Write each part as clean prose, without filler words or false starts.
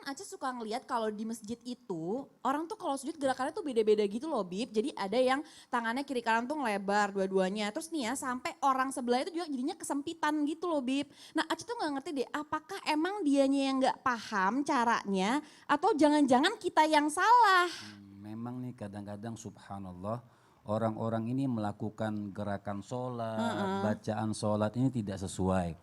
Aca suka ngeliat kalau di masjid itu orang tuh kalau sujud gerakannya tuh beda-beda gitu loh Bib. Jadi ada yang tangannya kiri kanan tuh lebar dua-duanya. Terus nih ya sampai orang sebelah itu juga jadinya kesempitan gitu loh Bib. Nah Aca tuh gak ngerti deh apakah emang dianya yang gak paham caranya atau jangan-jangan kita yang salah. Memang nih kadang-kadang subhanallah orang-orang ini melakukan gerakan sholat, bacaan sholat ini tidak sesuai.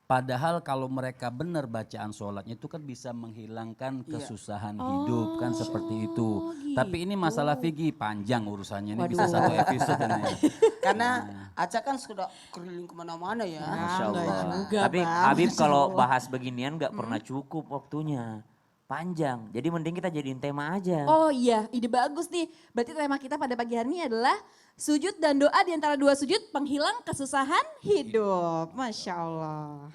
Padahal kalau mereka benar bacaan sholatnya itu kan bisa menghilangkan kesusahan hidup kan seperti itu. Tapi ini Gitu. masalah fikih panjang urusannya ini bisa Waduh. satu episode ini. Karena Aca kan sudah keliling kemana-mana ya. Masya enggak Allah. juga, Tapi Bang. Habib Masya kalau Allah. bahas beginian nggak pernah cukup waktunya. Panjang. Jadi mending kita jadiin tema aja. Oh iya, ide bagus nih. Berarti tema kita pada pagi hari ini adalah sujud dan doa di antara dua sujud penghilang kesusahan hidup. Masya Allah.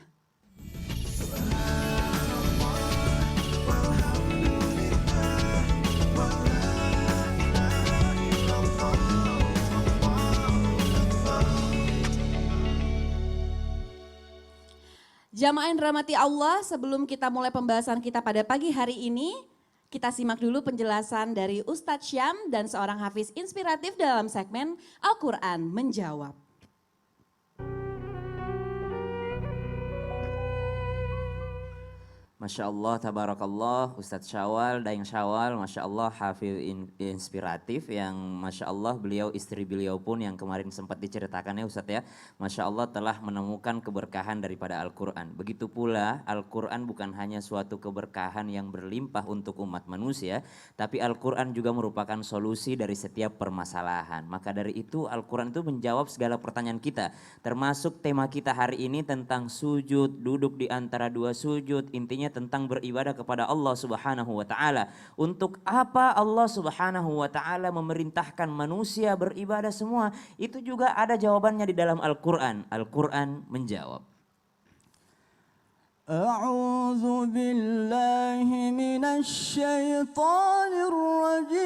Jamaah yang dirahmati Allah, sebelum kita mulai pembahasan kita pada pagi hari ini, kita simak dulu penjelasan dari Ustadz Syam dan seorang hafiz inspiratif dalam segmen Al-Quran Menjawab. Masya Allah, tabarakallah, Ustadz Syawal, Daeng Syawal, Masya Allah, hafil inspiratif yang Masya Allah beliau, istri beliau pun yang kemarin sempat diceritakannya Ustadz ya, Masya Allah telah menemukan keberkahan daripada Al-Quran. Begitu pula Al-Quran bukan hanya suatu keberkahan yang berlimpah untuk umat manusia, tapi Al-Quran juga merupakan solusi dari setiap permasalahan. Maka dari itu Al-Quran itu menjawab segala pertanyaan kita, termasuk tema kita hari ini tentang sujud, duduk di antara dua sujud, intinya tentang beribadah kepada Allah Subhanahu wa taala. Untuk apa Allah Subhanahu wa taala memerintahkan manusia beribadah semua? Itu juga ada jawabannya di dalam Al-Qur'an. Al-Qur'an menjawab. A'udzu billahi minasy syaithanir rajim.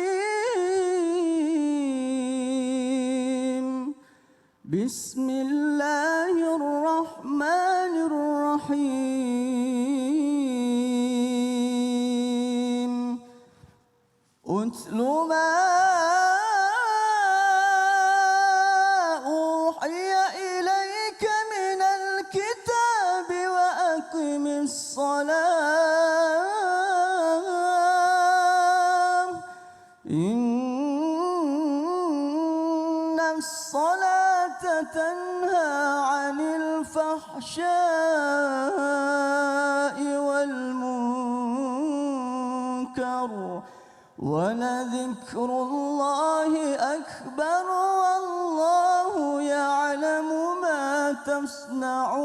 Bismillahirrahmanirrahim. Utlu ma uhiya ilaika minal kitabi wa aqimis salam. Innas salata tanha 'anil fahsya'i wal munkar. ولذكر الله أكبر والله يعلم ما تصنعون.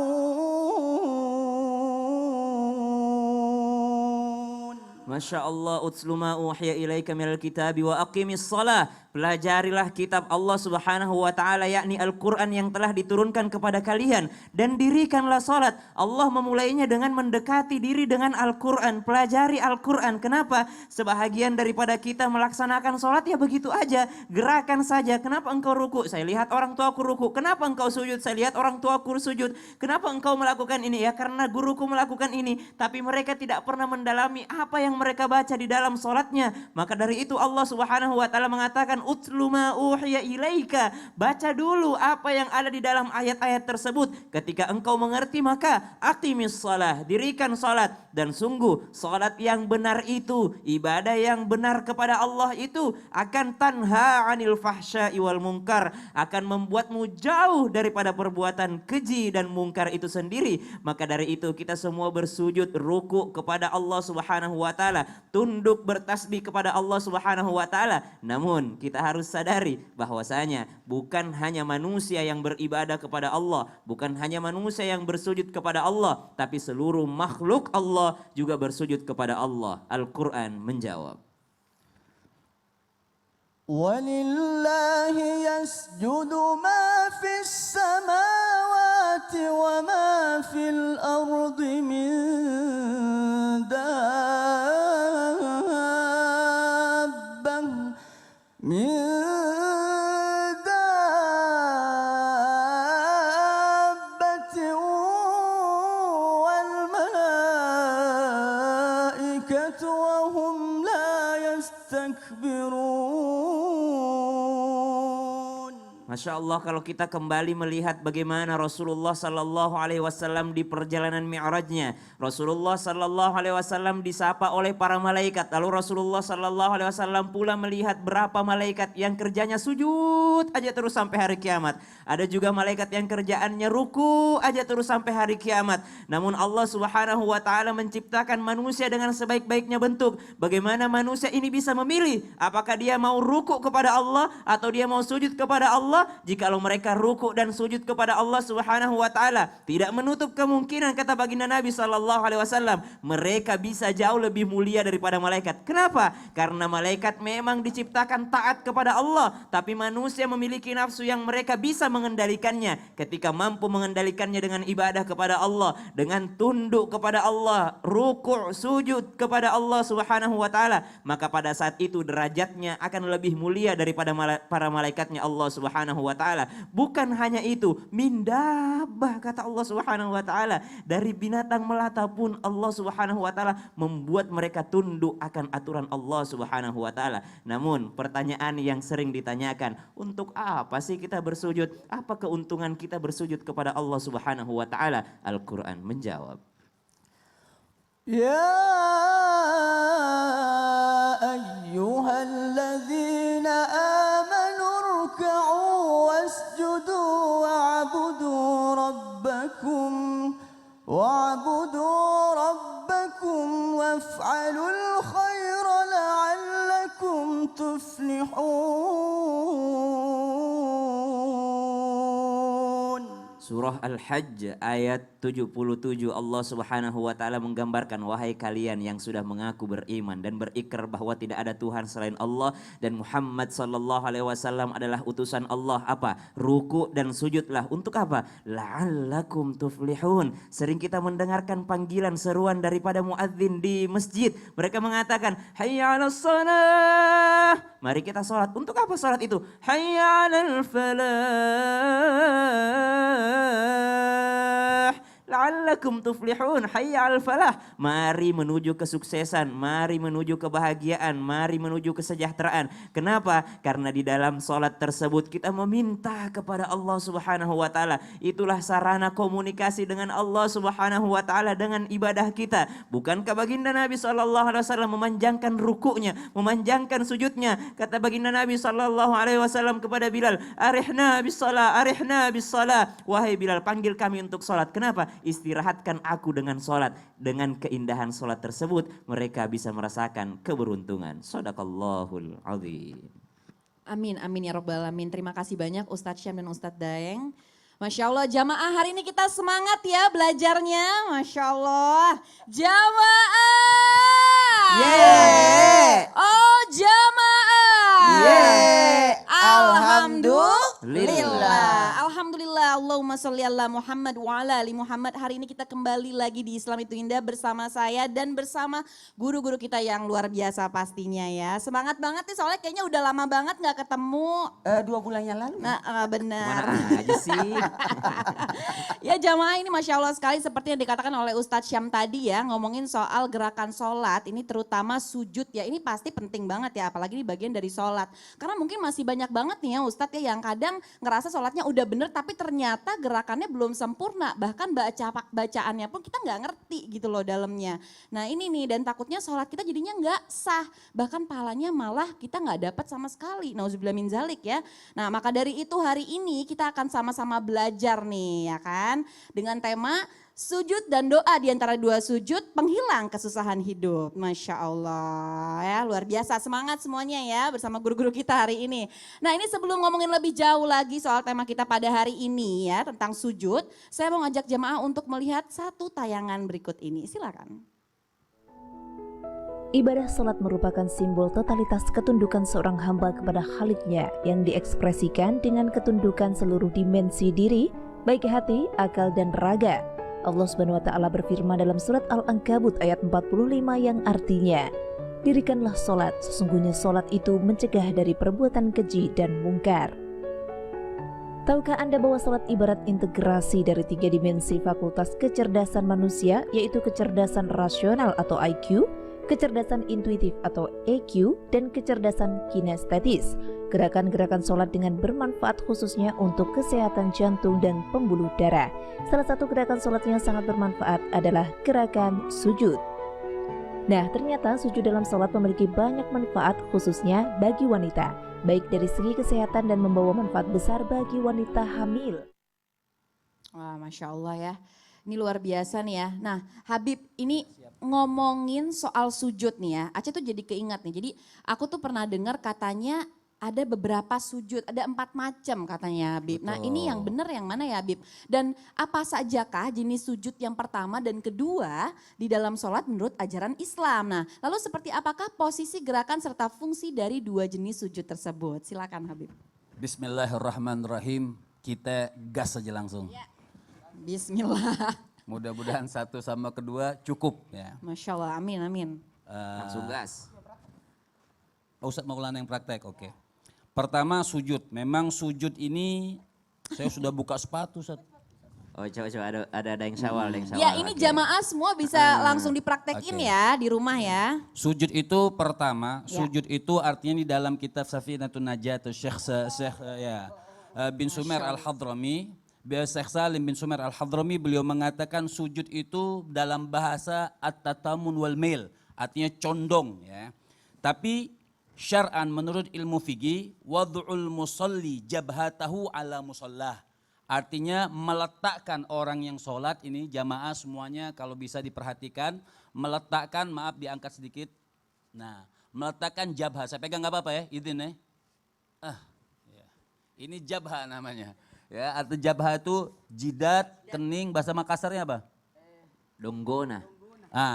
Masya Allah, utslu ma uhiya ilaika minal kitabi wa aqimis shalah. Pelajarilah kitab Allah Subhanahu wa taala yakni Al-Qur'an yang telah diturunkan kepada kalian dan dirikanlah salat. Allah memulainya dengan mendekati diri dengan Al-Qur'an. Pelajari Al-Qur'an. Kenapa? Sebahagian daripada kita melaksanakan salat ya begitu aja, gerakan saja. Kenapa engkau ruku? Saya lihat orang tuaku ruku. Kenapa engkau sujud? Saya lihat orang tuaku sujud. Kenapa engkau melakukan ini? Ya karena guruku melakukan ini. Tapi mereka tidak pernah mendalami apa yang mereka baca di dalam salatnya. Maka dari itu Allah Subhanahu wa taala mengatakan utlu ma uhiya ilaika. Baca dulu apa yang ada di dalam ayat-ayat tersebut. Ketika engkau mengerti maka aqimis shalah, dirikan salat. Dan sungguh salat yang benar itu, ibadah yang benar kepada Allah itu akan tanha 'anil fahsya'i wal munkar, akan membuatmu jauh daripada perbuatan keji dan mungkar itu sendiri. Maka dari itu kita semua bersujud ruku kepada Allah Subhanahu wa taala, tunduk bertasbih kepada Allah Subhanahu wa taala. Namun kita harus sadari bahwasanya bukan hanya manusia yang beribadah kepada Allah, bukan hanya manusia yang bersujud kepada Allah, tapi seluruh makhluk Allah juga bersujud kepada Allah. Al-Qur'an menjawab. ولله يسجد ما في السماوات وما في الأرض من دابة والملائكة الملائكة وهم لا يستكبرون. Masya Allah, kalau kita kembali melihat bagaimana Rasulullah Sallallahu Alaihi Wasallam di perjalanan Mi'rajnya, Rasulullah Sallallahu Alaihi Wasallam disapa oleh para malaikat. Lalu Rasulullah Sallallahu Alaihi Wasallam pula melihat berapa malaikat yang kerjanya sujud aja terus sampai hari kiamat. Ada juga malaikat yang kerjaannya ruku aja terus sampai hari kiamat. Namun Allah Subhanahu Wa Taala menciptakan manusia dengan sebaik-baiknya bentuk. Bagaimana manusia ini bisa memilih apakah dia mau ruku kepada Allah atau dia mau sujud kepada Allah? Jikalau mereka ruku dan sujud kepada Allah Subhanahu wa taala, tidak menutup kemungkinan, kata baginda Nabi sallallahu alaihi wasallam, mereka bisa jauh lebih mulia daripada malaikat. Kenapa? Karena malaikat memang diciptakan taat kepada Allah, tapi manusia memiliki nafsu yang mereka bisa mengendalikannya. Ketika mampu mengendalikannya dengan ibadah kepada Allah, dengan tunduk kepada Allah, ruku', sujud kepada Allah Subhanahu wa taala, maka pada saat itu derajatnya akan lebih mulia daripada para malaikatnya Allah Subhanahu wa taala. Bukan hanya itu, min dabbah, kata Allah Subhanahu wa taala, dari binatang melata pun Allah Subhanahu wa taala membuat mereka tunduk akan aturan Allah Subhanahu wa taala. Namun pertanyaan yang sering ditanyakan, untuk apa sih kita bersujud? Apa keuntungan kita bersujud kepada Allah Subhanahu wa taala? Al-Qur'an menjawab. يا أيها الذين آمنوا اركعوا واسجدوا واعبدوا ربكم وافعلوا الخير لعلكم تفلحون. Surah Al-Hajj ayat 77, Allah Subhanahu wa taala menggambarkan, wahai kalian yang sudah mengaku beriman dan berikrar bahwa tidak ada Tuhan selain Allah dan Muhammad sallallahu alaihi wasallam adalah utusan Allah. Apa? Ruku dan sujudlah. Untuk apa? La'allakum tuflihun. Sering kita mendengarkan panggilan seruan daripada muadzin di masjid. Mereka mengatakan, hayya 'alas shalah. Mari kita salat. Untuk apa salat itu? Hayya 'alal falah. La'allakum tuflihun, hayya 'alal falah. Mari menuju kesuksesan, mari menuju kebahagiaan, mari menuju kesejahteraan. Kenapa? Karena di dalam salat tersebut kita meminta kepada Allah Subhanahu wa taala. Itulah sarana komunikasi dengan Allah Subhanahu wa taala dengan ibadah kita. Bukankah baginda Nabi sallallahu alaihi wasallam memanjangkan rukuknya, memanjangkan sujudnya? Kata baginda Nabi sallallahu alaihi wasallam kepada Bilal, "Arihna bis-shalah, arihna bis-shalah." Wahai Bilal, panggil kami untuk salat. Kenapa? Istirahatkan aku dengan salat. Dengan keindahan salat tersebut mereka bisa merasakan keberuntungan. Shadaqallahul azim. Amin, amin ya rabbal alamin. Terima kasih banyak Ustadz Syam dan Ustadz Daeng. Masya Allah, jamaah hari ini kita semangat ya belajarnya. Masya Allah, jamaah. Yeah. Oh jamaah. Yeah. Alhamdulillah. Alhamdulillah. Allahumma sholli ala Muhammad wa ala ali Muhammad. Hari ini kita kembali lagi di Islam Itu Indah bersama saya dan bersama guru-guru kita yang luar biasa pastinya ya. Semangat banget nih soalnya kayaknya udah lama banget gak ketemu. 2 bulan yang lalu. Nah benar. Mana aja sih? Ya jamaah, ini Masya Allah sekali seperti yang dikatakan oleh Ustadz Syam tadi ya, ngomongin soal gerakan sholat, ini terutama sujud ya, ini pasti penting banget ya, apalagi di bagian dari sholat. Karena mungkin masih banyak banget nih ya Ustadz ya yang kadang ngerasa sholatnya udah bener tapi ternyata gerakannya belum sempurna, bahkan bacaannya pun kita nggak ngerti gitu loh dalamnya. Nah ini nih, dan takutnya sholat kita jadinya nggak sah, bahkan pahalanya malah kita nggak dapat sama sekali. Nauzubillah min zalik ya. Nah maka dari itu hari ini kita akan sama-sama belajar nih ya kan, dengan tema sujud dan doa di antara 2 sujud penghilang kesusahan hidup. Masya Allah ya, luar biasa, semangat semuanya ya bersama guru-guru kita hari ini. Nah ini sebelum ngomongin lebih jauh lagi soal tema kita pada hari ini ya tentang sujud, saya mau ngajak jemaah untuk melihat satu tayangan berikut ini, silakan. Ibadah salat merupakan simbol totalitas ketundukan seorang hamba kepada Khaliknya yang diekspresikan dengan ketundukan seluruh dimensi diri, baik hati, akal, dan raga. Allah Subhanahu wa taala berfirman dalam surat Al-Ankabut ayat 45 yang artinya, "Dirikanlah salat, sesungguhnya salat itu mencegah dari perbuatan keji dan mungkar." Tahukah Anda bahwa salat ibarat integrasi dari 3 dimensi fakultas kecerdasan manusia, yaitu kecerdasan rasional atau IQ, kecerdasan intuitif atau EQ, dan kecerdasan kinestetis. Gerakan-gerakan sholat dengan bermanfaat khususnya untuk kesehatan jantung dan pembuluh darah. Salah satu gerakan sholat yang sangat bermanfaat adalah gerakan sujud. Nah, ternyata sujud dalam sholat memiliki banyak manfaat khususnya bagi wanita, baik dari segi kesehatan dan membawa manfaat besar bagi wanita hamil. Wah, Masya Allah ya. Ini luar biasa nih ya. Nah, Habib, ini ngomongin soal sujud nih ya. Aceh tuh jadi keingat nih. Jadi aku tuh pernah dengar katanya ada beberapa sujud, ada 4 macam katanya Habib. Nah, ini yang benar yang mana ya Habib? Dan apa sajakah jenis sujud yang pertama dan kedua di dalam sholat menurut ajaran Islam? Nah, lalu seperti apakah posisi gerakan serta fungsi dari 2 jenis sujud tersebut? Silakan Habib. Bismillahirrahmanirrahim. Kita gas saja langsung. Ya. Bismillah. Mudah-mudahan 1 sama 2 cukup ya. Masya Allah, amin, amin. Langsung gas. Ustadz Maulana yang praktek, oke. Pertama sujud, memang sujud ini saya sudah buka sepatu Ustadz. Oh coba ada yang syawal, ada yang syawal. Ya ini Oke. jamaah semua bisa langsung dipraktekin Oke. ya di rumah ya. Sujud itu pertama, Ya. sujud itu artinya di dalam kitab Safinatun Najat Syekh bin Sumer Al-Hadrami, Syekh Salim bin Sumer Al-Hadrami, beliau mengatakan sujud itu dalam bahasa at-tatamun wal mail, artinya condong ya. Tapi syar'an menurut ilmu fikih, wad'ul musalli jabhatahu ala musallah. Artinya meletakkan orang yang sholat ini jamaah semuanya kalau bisa diperhatikan, meletakkan, maaf diangkat sedikit. Nah, meletakkan jabha, saya pegang nggak apa-apa ya, izin ya. Ya. Ini jabha namanya. Ya, atau jabha itu jidat, kening, bahasa Makassarnya apa? Donggona.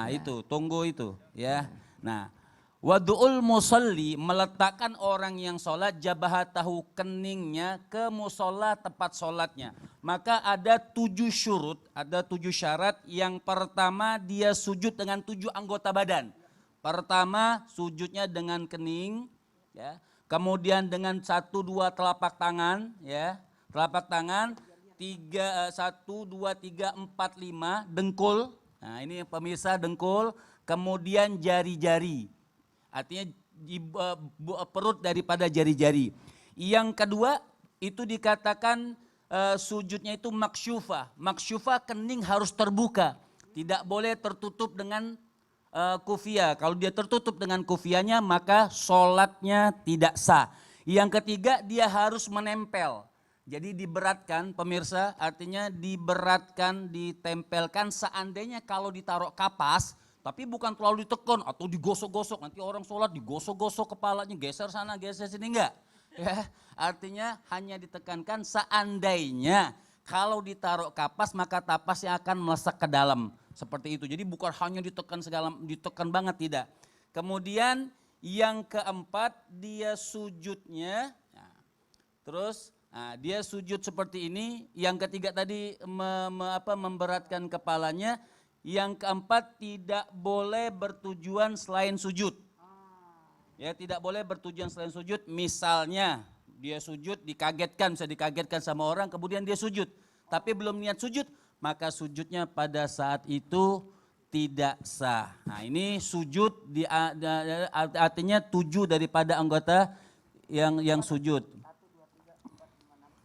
Itu, tunggu itu ya. Nah, wadu'ul musalli meletakkan orang yang sholat jabahatahu keningnya ke musola tempat sholatnya. Maka ada 7 syurut, ada 7 syarat. Yang pertama dia sujud dengan 7 anggota badan. Pertama sujudnya dengan kening, ya. Kemudian dengan 1-2 telapak tangan, ya. Telapak tangan 1, 2, 3, 4, 5 dengkul. Nah ini pemirsa dengkul, kemudian jari-jari. Artinya perut daripada jari-jari. Yang kedua itu dikatakan sujudnya itu maksyufah. Maksyufah kening harus terbuka. Tidak boleh tertutup dengan kufiyah. Kalau dia tertutup dengan kufiyahnya maka sholatnya tidak sah. Yang ketiga dia harus menempel. Jadi diberatkan pemirsa, artinya diberatkan, ditempelkan seandainya kalau ditaruh kapas, tapi bukan terlalu ditekan atau digosok-gosok, nanti orang sholat digosok-gosok kepalanya, geser sana, geser sini, enggak. Ya, artinya hanya ditekankan seandainya kalau ditaruh kapas maka tapasnya akan melesak ke dalam, seperti itu. Jadi bukan hanya ditekan banget, tidak. Kemudian yang keempat dia sujudnya, dia sujud seperti ini. Yang ketiga tadi memberatkan kepalanya. Yang keempat tidak boleh bertujuan selain sujud. Ya, tidak boleh bertujuan selain sujud. Misalnya dia sujud bisa dikagetkan sama orang kemudian dia sujud. Tapi belum niat sujud, maka sujudnya pada saat itu tidak sah. Nah, ini sujud artinya 7 daripada anggota yang sujud.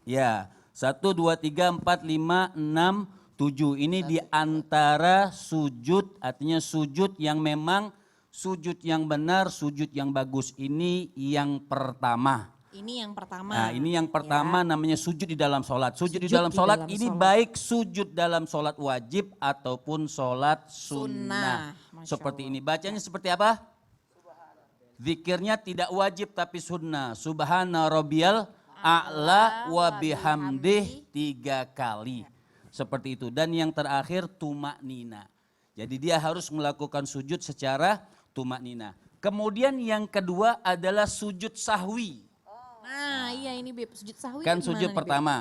Ya, 1, 2, 3, 4, 5, 6, 7. Ini di antara sujud, artinya sujud yang memang sujud yang benar, sujud yang bagus. Ini yang pertama. Ini yang pertama. Nah, ini yang pertama namanya sujud di dalam sholat. Sujud di dalam di sholat dalam ini sholat. baik sujud dalam sholat wajib ataupun sholat sunnah. Masya Seperti Allah. ini. Bacanya seperti apa? Zikirnya tidak wajib tapi sunnah. Subhana rabbiyal a'la wa bihamdih 3 kali. Seperti itu. Dan yang terakhir tumaknina. Jadi dia harus melakukan sujud secara tumaknina. Kemudian yang kedua adalah sujud sahwi. Nah iya ini Bib, sujud sahwi Kan gimana sujud nih, Bib? pertama.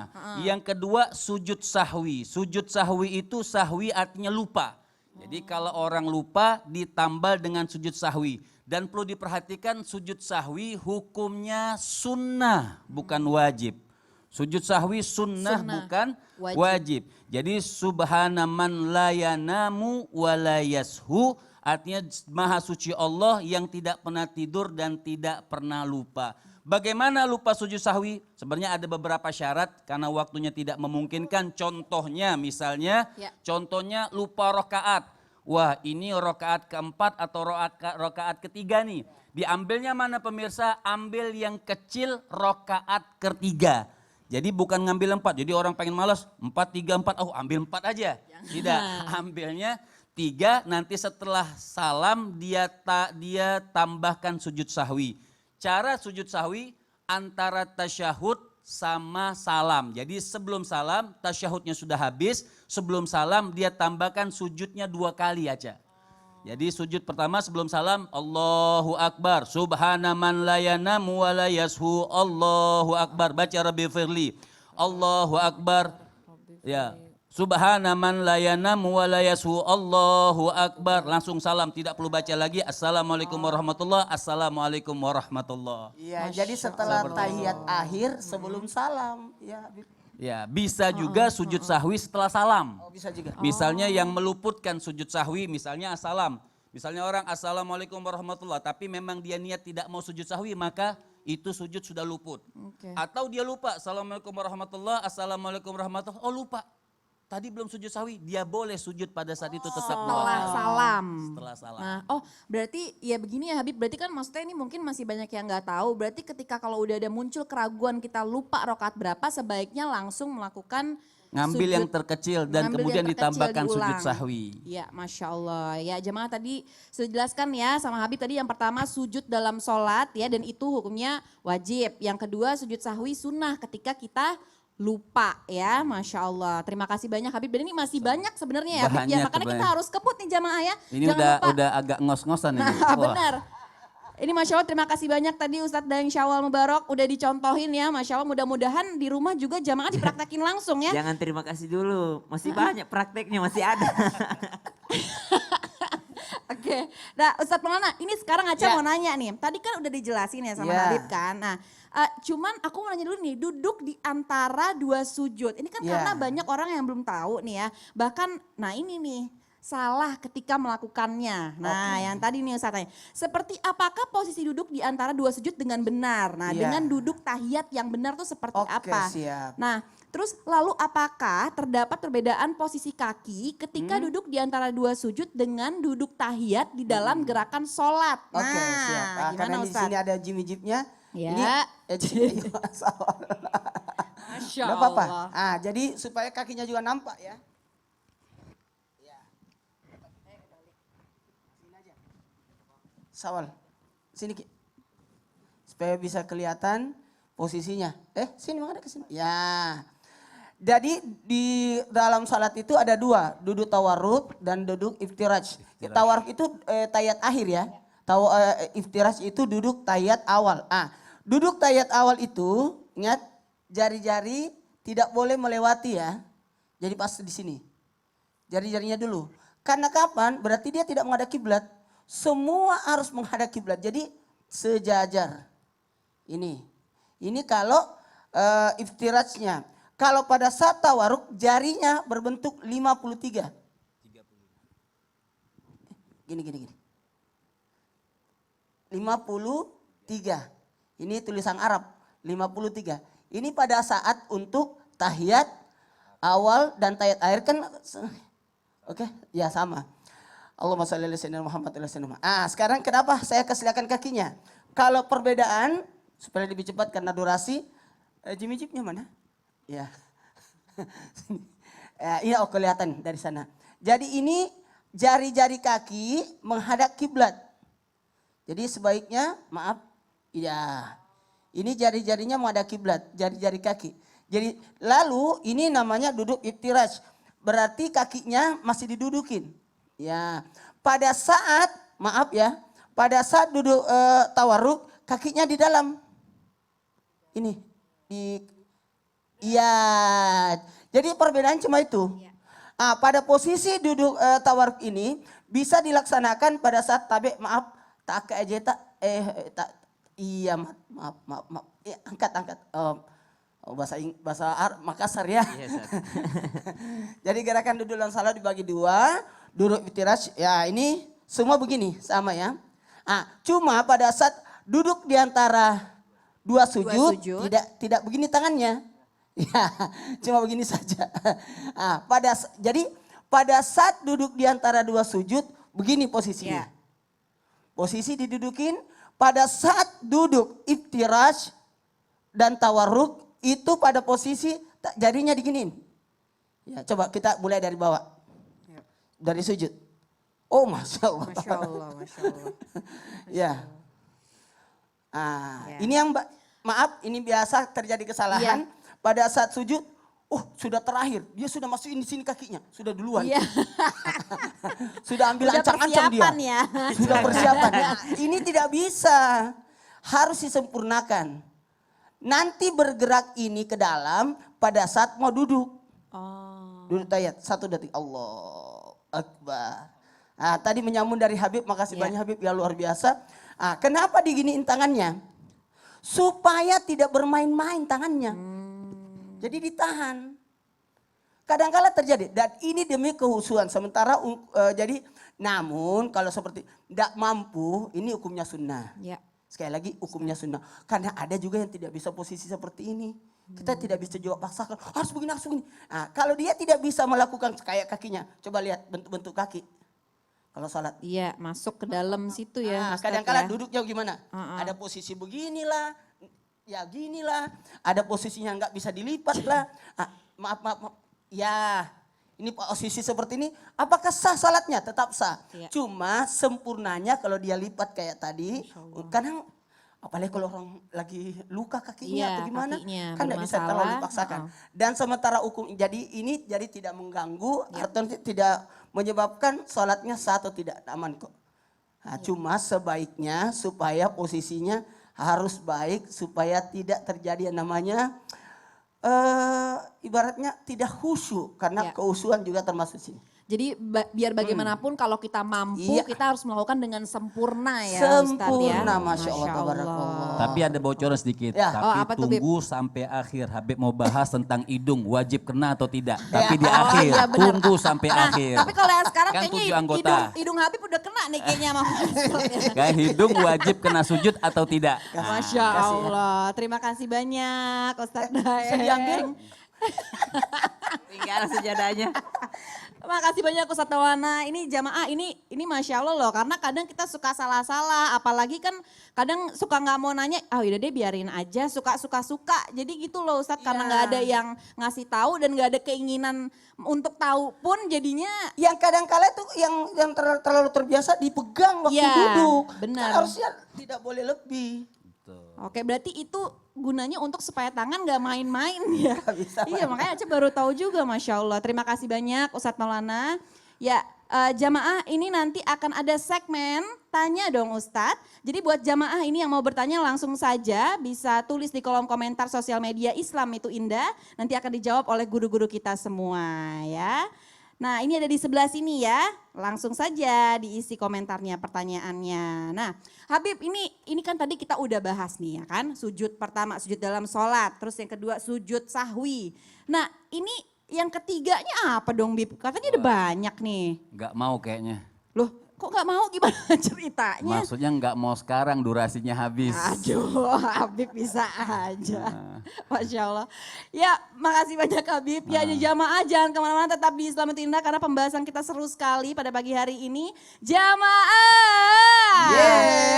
Yang kedua sujud sahwi. Sujud sahwi itu sahwi artinya lupa. Jadi kalau orang lupa ditambal dengan sujud sahwi. Dan perlu diperhatikan sujud sahwi hukumnya sunnah bukan wajib. Sujud sahwi sunnah bukan wajib. Jadi subhana man la yanamu wa la yashu Artinya maha suci Allah yang tidak pernah tidur dan tidak pernah lupa. Bagaimana lupa sujud sahwi? Sebenarnya ada beberapa syarat karena waktunya tidak memungkinkan. Contohnya misalnya, contohnya lupa rokaat. Wah ini rokaat keempat atau rokaat ketiga nih. Diambilnya mana pemirsa? Ambil yang kecil rokaat ketiga. Jadi bukan ngambil 4. Jadi orang pengen malas 4, 3, 4. Oh ambil 4 aja. Tidak, ambilnya 3. Nanti setelah salam dia tambahkan sujud sahwi. Cara sujud sahwi antara tasyahud sama salam. Jadi sebelum salam tasyahudnya sudah habis. Sebelum salam dia tambahkan sujudnya 2 kali aja. Jadi sujud pertama sebelum salam Allahu Akbar. Subhana man la yanamu wa la yashu. Allahu Akbar. Baca Rabbi firli. Allahu Akbar. Ya. Subhana man la yanamu wa la yashu. Allahu Akbar. Langsung salam, tidak perlu baca lagi. Assalamualaikum warahmatullah. Assalamualaikum warahmatullah. Iya, jadi setelah tahiyat akhir sebelum salam. Ya, Ya, bisa juga sujud sahwi setelah salam. oh, bisa juga. Misalnya yang meluputkan sujud sahwi, misalnya assalam. Misalnya orang assalamualaikum warahmatullah, tapi memang dia niat tidak mau sujud sahwi, maka itu sujud sudah luput. Atau dia lupa, assalamualaikum warahmatullah, assalamualaikum warahmatullah, oh lupa. Tadi belum sujud sahwi, dia boleh sujud pada saat itu tetap Setelah salam. Setelah salam. Nah, oh berarti ya begini ya Habib, berarti kan maksudnya ini mungkin masih banyak yang nggak tahu. Berarti ketika kalau udah ada muncul keraguan kita lupa rokaat berapa, sebaiknya langsung melakukan Ngambil sujud, yang terkecil dan ngambil kemudian yang terkecil ditambahkan sujud diulang. sahwi. Ya Masya Allah. Ya jemaah tadi sudah jelaskan ya sama Habib tadi yang pertama sujud dalam sholat ya dan itu hukumnya wajib. Yang kedua sujud sahwi sunnah ketika kita lupa ya, Masya Allah. Terima kasih banyak Habib. Dan ini masih banyak sebenarnya ya Habib. Ya, Banyak, makanya kita banyak. harus kebut nih jamaah ya. Ini Jangan lupa. udah agak ngos-ngosan ini. Nah Wah. benar. Ini Masya Allah terima kasih banyak tadi Ustadz Daeng Syawal Mubarak udah dicontohin ya. Masya Allah mudah-mudahan di rumah juga jamaah dipraktekin langsung ya. Jangan terima kasih dulu, masih banyak prakteknya, masih ada. Oke, nah Ustadz Maulana ini sekarang Aca Ya. mau nanya nih. Tadi kan udah dijelasin ya sama Ya. Habib kan. Nah cuman aku mau nanya dulu nih duduk di antara 2 sujud. Ini kan Ya. karena banyak orang yang belum tahu nih ya. Bahkan nah ini nih salah ketika melakukannya. Nah yang tadi nih Ustadz tanya. Seperti apakah posisi duduk di antara 2 sujud dengan benar? Nah Ya. dengan duduk tahiyat yang benar tuh seperti Oke, apa? siap. Nah terus lalu apakah terdapat perbedaan posisi kaki ketika duduk di antara 2 sujud dengan duduk tahiyat di dalam gerakan sholat? Oke, Nah, siap. Ah, gimana karena di Ustadz? sini ada jimmy-jipnya. Ya. Ini Masya Gak apa-apa. Allah. Ah, jadi supaya kakinya juga nampak ya. Ya. Sini aja. Sawal. Sini Ki. Supaya bisa kelihatan posisinya. Sini mana ke sini. Ya. Jadi di dalam salat itu ada 2, duduk tawarruk dan duduk iftiraj. Tawarruk itu tahiyat akhir ya. Iftiraj itu duduk tahiyat awal. Duduk tahiyat awal itu ingat jari-jari tidak boleh melewati ya. Jadi pas di sini. Jari-jarinya dulu. Karena kapan? Berarti dia tidak menghadap kiblat. Semua harus menghadap kiblat. Jadi sejajar. Ini kalau iftirajnya. Kalau pada saat tawaruk jarinya berbentuk 53. Gini. 53. Ini tulisan Arab 53. Ini pada saat untuk tahiyat awal dan tahiyat akhir kan oke, ya sama. Allahumma shalli ala sayyidina Muhammad wa sallam. Sekarang kenapa saya kesilakan kakinya? Kalau perbedaan supaya lebih cepat karena durasi jimmy-jipnya mana? Ya. Iya, kelihatan dari sana. Jadi ini jari-jari kaki menghadap kiblat. Jadi sebaiknya, maaf, ya. Ini jari-jarinya menghadap kiblat, jari-jari kaki. Jadi lalu ini namanya duduk iftiraj. Berarti kakinya masih didudukin. Ya. Pada saat, maaf ya, pada saat duduk tawarruk, kakinya di dalam. Ini iya, jadi perbedaan cuma itu. Pada posisi duduk tawarruk ini bisa dilaksanakan pada saat maaf tak aja tak iya maaf. Ya, angkat. Bahasa Makassar ya. Iya, Jadi gerakan duduk dalam salat dibagi 2, duduk iftiraj. Ya ini semua begini sama ya. Cuma pada saat duduk di antara dua sujud, sujud. tidak begini tangannya. Ya, cuma begini saja. Jadi pada saat duduk di antara dua sujud, begini posisinya. Ya. Posisi didudukin, pada saat duduk iftirash dan tawarruk, itu pada posisi jadinya diginiin. Ya, coba kita mulai dari bawah. Dari sujud. Oh, Masya Allah. Masya Allah, Masya Allah. Ya. Ini yang maaf, ini biasa terjadi kesalahan. Pada saat sujud, sudah terakhir. Dia sudah masukin di sini kakinya, sudah duluan. Iya. Sudah ambil Udah ancang-ancang dia. persiapan ya. Sudah persiapan. Ini tidak bisa. Harus disempurnakan. Nanti bergerak ini ke dalam pada saat mau duduk. Duduk tayat, 1 detik. Allah Akbar. Tadi menyambung dari Habib, makasih banyak Habib, ya luar biasa. Kenapa diginiin tangannya? Supaya tidak bermain-main tangannya. Jadi ditahan. Kadang-kala terjadi, dan ini demi kehusuan. Sementara jadi, namun kalau seperti tidak mampu, ini hukumnya sunnah. Ya. Sekali lagi hukumnya sunnah. Karena ada juga yang tidak bisa posisi seperti ini. Kita tidak bisa juga paksakan, harus begini, harus begini. Kalau dia tidak bisa melakukan kayak kakinya, coba lihat bentuk-bentuk kaki. Kalau salat. Iya, masuk ke dalam situ ya. Ustadz Kadang-kadang ya. duduknya gimana? Ada posisi beginilah, ya ginilah. Ada posisinya nggak bisa dilipat lah. Maaf. Ya, ini posisi seperti ini. Apakah sah salatnya? Tetap sah. Iya. Cuma sempurnanya kalau dia lipat kayak tadi. Kadang apalagi kalau orang lagi luka kakinya Iya, atau gimana. kakinya Kan tidak bisa bermasalah. terlalu dipaksakan. Dan sementara hukum, jadi tidak mengganggu atau tidak menyebabkan sholatnya sah atau tidak, aman kok. Cuma sebaiknya supaya posisinya harus baik supaya tidak terjadi yang namanya ibaratnya tidak khusyuk karena kehusuan juga termasuk sini. Jadi biar bagaimanapun kalau kita mampu Iya. kita harus melakukan dengan sempurna ya Ustadz ya. Sempurna, Masya Allah, tabarakallah. Tapi ada bocoran sedikit. Ya. Tapi apa tuh, Bib? tunggu sampai akhir. Habib mau bahas tentang hidung, wajib kena atau tidak. Tapi di Oh, akhir, iya, benar. tunggu sampai akhir. Tapi kalau yang sekarang Kan kayaknya 7 anggota. hidung Habib udah kena nih kayaknya sama Ustadz. Kayak hidung wajib kena sujud atau tidak. Masya Allah, terima kasih banyak Ustadz Daeng. Bisa diambil? Tinggal sejadahnya. Makasih banyak Ustadz Tawana. Ini jamaah ini Masya Allah loh. Karena kadang kita suka salah-salah. Apalagi kan kadang suka gak mau nanya. Udah deh biarin aja. Suka-suka. Jadi gitu loh Ustadz. Karena gak ada yang ngasih tahu dan gak ada keinginan untuk tahu pun jadinya. Yang kadang-kala itu yang terlalu terbiasa dipegang waktu Iya, duduk. benar. Kan harusnya tidak boleh lebih. Oke berarti itu gunanya untuk supaya tangan gak main-main ya. Gak bisa Iya makanya Aceh baru tahu juga Masya Allah. Terima kasih banyak Ustadz Maulana. Ya jamaah ini nanti akan ada segmen tanya dong Ustadz. Jadi buat jamaah ini yang mau bertanya langsung saja bisa tulis di kolom komentar sosial media Islam itu Indah. Nanti akan dijawab oleh guru-guru kita semua ya. Nah ini ada di sebelah sini ya, langsung saja diisi komentarnya, pertanyaannya. Nah Habib ini kan tadi kita udah bahas nih ya kan, sujud pertama sujud dalam sholat, terus yang kedua sujud sahwi. Nah ini yang ketiganya apa dong Bib? Katanya ada banyak nih. Nggak mau kayaknya. Loh kok gak mau gimana ceritanya? Maksudnya nggak mau sekarang, durasinya habis. Aduh Habib bisa aja. Masya Allah. Ya makasih banyak Habib. Ya jamaah jangan kemana-mana tetap di Islam itu Indah karena pembahasan kita seru sekali pada pagi hari ini. Jamaah. Yeay.